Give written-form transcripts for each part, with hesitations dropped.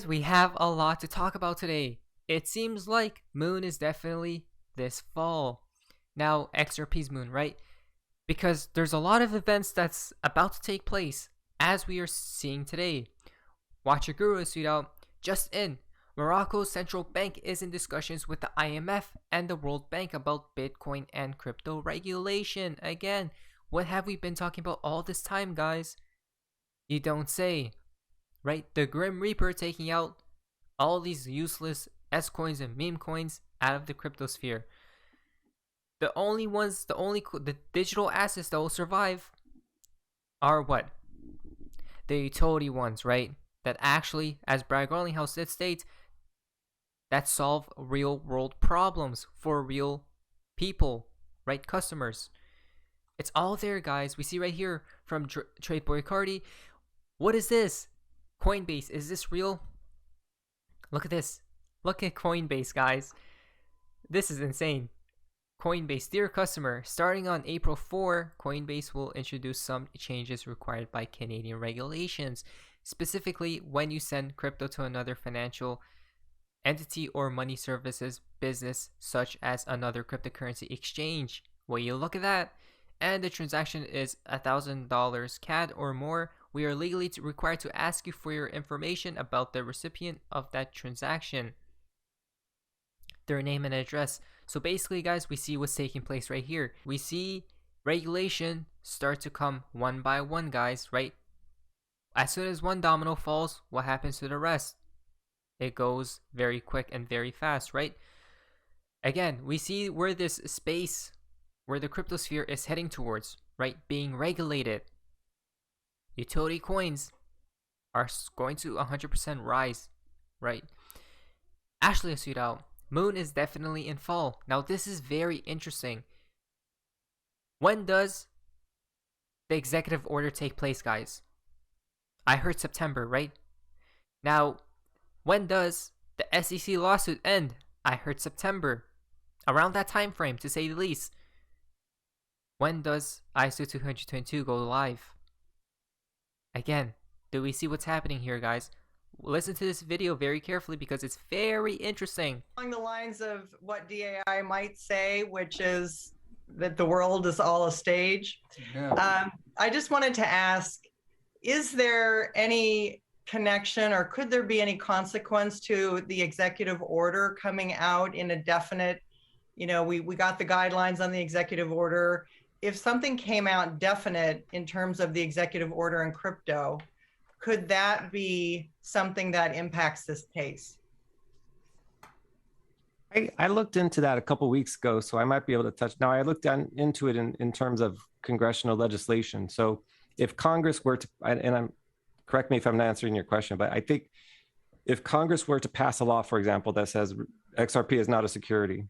And we have a lot to talk about today. It seems like Moon is definitely this fall. Now, XRP's Moon, right? Because there's a lot of events that's about to take place, as we are seeing today. Watch your guru tweet out, just in. Morocco's central bank is in discussions with the IMF and the World Bank about Bitcoin and crypto regulation. Again, what have we been talking about all this time, guys? You don't say. Right? The Grim Reaper taking out all these useless S coins and meme coins out of the crypto sphere. The digital assets that will survive are what? The utility ones, right? That actually, as Brad Garlinghouse states, that solve real world problems for real people, right? Customers. It's all there, guys. We see right here from Trade Boy Cardi. What is this? Coinbase, is this real? Look at this. Look at Coinbase, guys. This is insane. Coinbase, dear customer, starting on April 4, Coinbase will introduce some changes required by Canadian regulations. Specifically, when you send crypto to another financial entity or money services business, such as another cryptocurrency exchange. Well, you look at that, and the transaction is $1,000 CAD or more, we are legally required to ask you for your information about the recipient of that transaction, their name and address. So basically, guys, we see what's taking place right here. We see regulation start to come one by one, guys, right? As soon as one domino falls, what happens to the rest? It goes very quick and very fast, right? Again, we see where this space, where the cryptosphere is heading towards, right? Being regulated. Utility coins are going to 100% rise, right? Ashley has tweeted out, Moon is definitely in fall. Now this is very interesting. When does the executive order take place, guys? I heard September, right? Now, when does the SEC lawsuit end? I heard September. Around that time frame, to say the least. When does ISO 222 go live? Again, do we see what's happening here, guys? Listen to this video very carefully because it's very interesting. Along the lines of what DAI might say, which is that the world is all a stage. Yeah. I just wanted to ask, is there any connection or could there be any consequence to the executive order coming out in a definite, we got the guidelines on the executive order. If something came out definite in terms of the executive order in crypto, could that be something that impacts this case? I looked into that a couple weeks ago, so I might be able to touch. Now, I looked into it in terms of congressional legislation. So if Congress were to, correct me if I'm not answering your question, but I think if Congress were to pass a law, for example, that says XRP is not a security,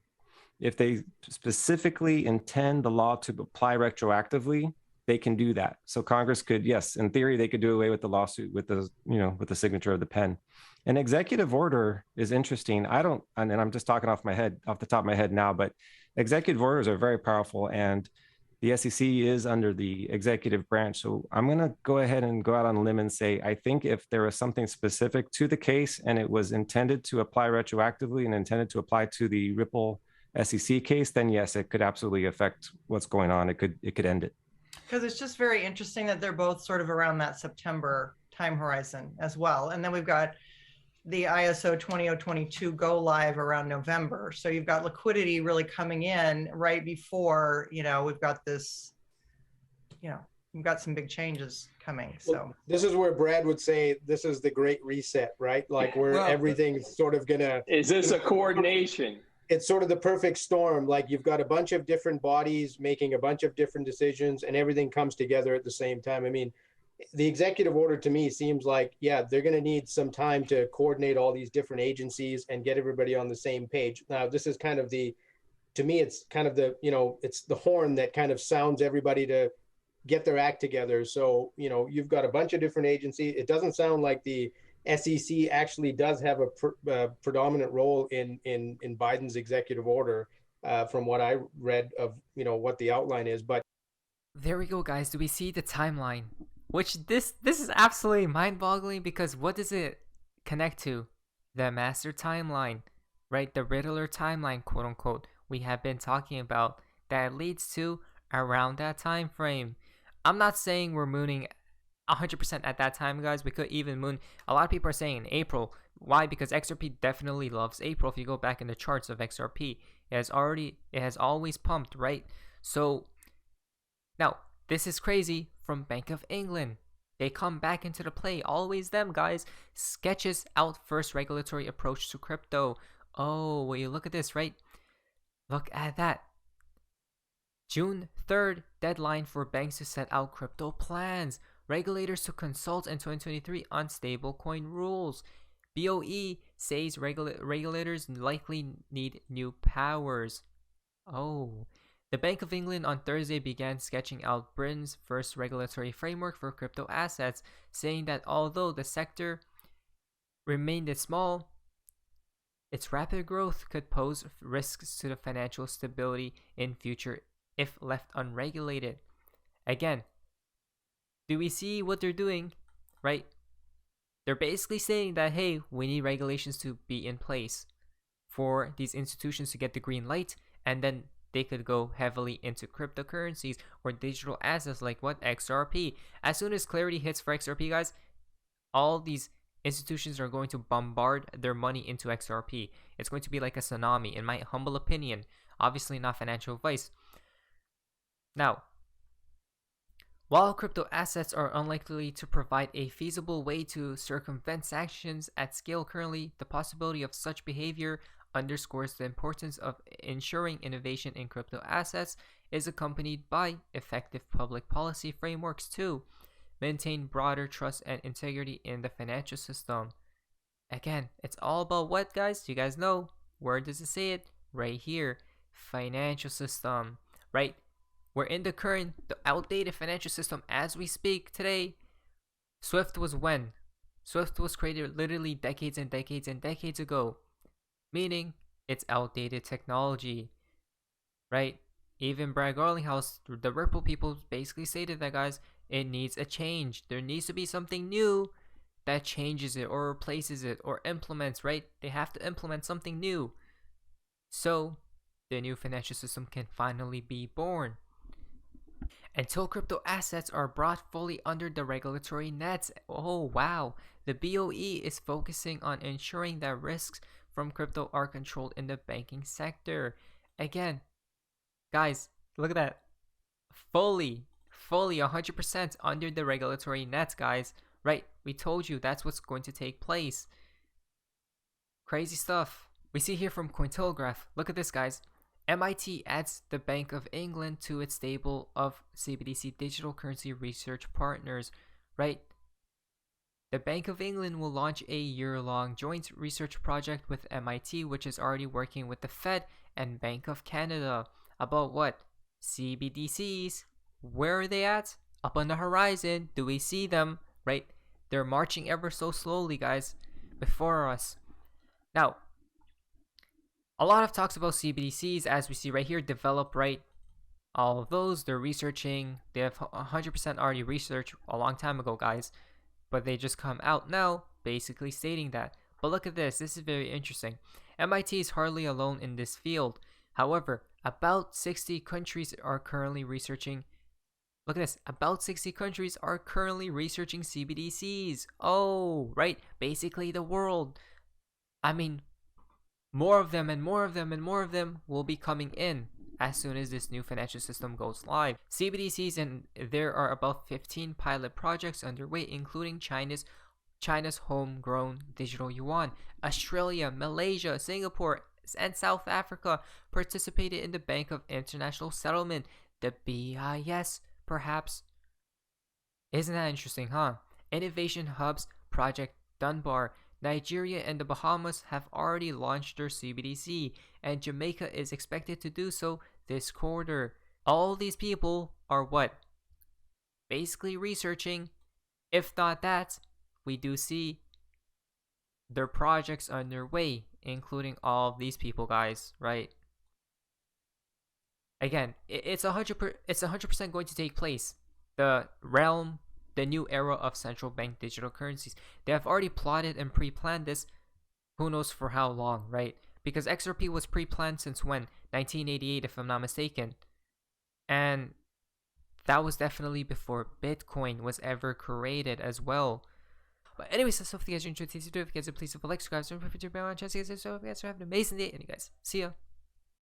if they specifically intend the law to apply retroactively, they can do that. So Congress could, yes, in theory, they could do away with the lawsuit with the, with the signature of the pen. An executive order is interesting. And I'm just talking off the top of my head now, but executive orders are very powerful, and the SEC is under the executive branch. So I'm going to go ahead and go out on a limb and say, I think if there was something specific to the case and it was intended to apply retroactively and intended to apply to the Ripple SEC case, then yes, it could absolutely affect what's going on. It could end it. Because it's just very interesting that they're both sort of around that September time horizon as well. And then we've got the ISO 20022 go live around November. So you've got liquidity really coming in right before, we've got this, we've got some big changes coming. So well, this is where Brad would say this is the great reset, right? Like where everything's sort of gonna. Is this a coordination? It's sort of the perfect storm. Like you've got a bunch of different bodies making a bunch of different decisions and everything comes together at the same time. I mean, the executive order to me seems like, yeah, they're going to need some time to coordinate all these different agencies and get everybody on the same page. Now, this is kind of to me, it's kind of the, it's the horn that kind of sounds everybody to get their act together. So, you've got a bunch of different agencies. It doesn't sound like the SEC actually does have a predominant role in Biden's executive order, from what I read of, what the outline is. But there we go, guys. Do we see the timeline? Which this is absolutely mind-boggling, because what does it connect to the master timeline, right? The Riddler timeline, quote unquote, we have been talking about that leads to around that time frame. I'm not saying we're mooning 100% at that time, guys. We could even moon. A lot of people are saying in April. Why? Because XRP definitely loves April. If you go back in the charts of XRP, it has always pumped, right? So now this is crazy from Bank of England. They come back into the play. Always them, guys. Sketches out first regulatory approach to crypto. Oh, well, you look at this, right? Look at that. June 3rd, deadline for banks to set out crypto plans. Regulators to consult in 2023 on stablecoin rules. BOE says regulators likely need new powers. Oh. The Bank of England on Thursday began sketching out Britain's first regulatory framework for crypto assets, saying that although the sector remained small, its rapid growth could pose risks to the financial stability in future if left unregulated. Again, do we see what they're doing, right? They're basically saying that, hey, we need regulations to be in place for these institutions to get the green light, and then they could go heavily into cryptocurrencies or digital assets like what? XRP. As soon as clarity hits for XRP, guys, all these institutions are going to bombard their money into XRP. It's going to be like a tsunami, in my humble opinion. Obviously not financial advice. Now, while crypto assets are unlikely to provide a feasible way to circumvent sanctions at scale currently, the possibility of such behavior underscores the importance of ensuring innovation in crypto assets is accompanied by effective public policy frameworks to maintain broader trust and integrity in the financial system. Again, it's all about what, guys? You guys know. Where does it say it? Right here. Financial system, right? We're in the outdated financial system as we speak today. Swift was when? Swift was created literally decades and decades and decades ago, meaning it's outdated technology, right? Even Brad Garlinghouse, the Ripple people basically stated that, guys, it needs a change. There needs to be something new that changes it or replaces it or implements, right? They have to implement something new so the new financial system can finally be born. Until crypto assets are brought fully under the regulatory nets. Oh wow, the BOE is focusing on ensuring that risks from crypto are controlled in the banking sector. Again, guys, look at that. Fully 100% under the regulatory nets, guys. Right, we told you that's what's going to take place. Crazy stuff. We see here from Cointelegraph. Look at this, guys. MIT adds the Bank of England to its stable of CBDC digital currency research partners, right? The Bank of England will launch a year-long joint research project with MIT, which is already working with the Fed and Bank of Canada. About what? CBDCs. Where are they at? Up on the horizon. Do we see them? Right? They're marching ever so slowly, guys, before us. Now, a lot of talks about CBDCs, as we see right here, develop, right? All of those, they're researching. They have 100% already researched a long time ago, guys. But they just come out now, basically stating that. But look at this. This is very interesting. MIT is hardly alone in this field. However, about 60 countries are currently researching. Look at this. About 60 countries are currently researching CBDCs. Oh, right. Basically the world. I mean, more of them and more of them and more of them will be coming in as soon as this new financial system goes live. CBDCs, and there are about 15 pilot projects underway, including China's homegrown digital yuan. Australia, Malaysia, Singapore, and South Africa participated in the Bank of International Settlement, the BIS, perhaps. Isn't that interesting, huh? Innovation Hubs Project Dunbar. Nigeria and the Bahamas have already launched their CBDC, and Jamaica is expected to do so this quarter. All these people are what? Basically researching. If not that, we do see their projects underway, including all of these people, guys, right? Again, it's 100% going to take place. The realm the new era of central bank digital currencies. They have already plotted and pre-planned this, who knows for how long, right? Because XRP was pre-planned since when? 1988, if I'm not mistaken. And that was definitely before Bitcoin was ever created as well. But anyways, that's all for you guys. Enjoyed today's video. If you guys would please leave a like, subscribe, and don't forget to turn on chance. You guys have an amazing day, and you guys see ya.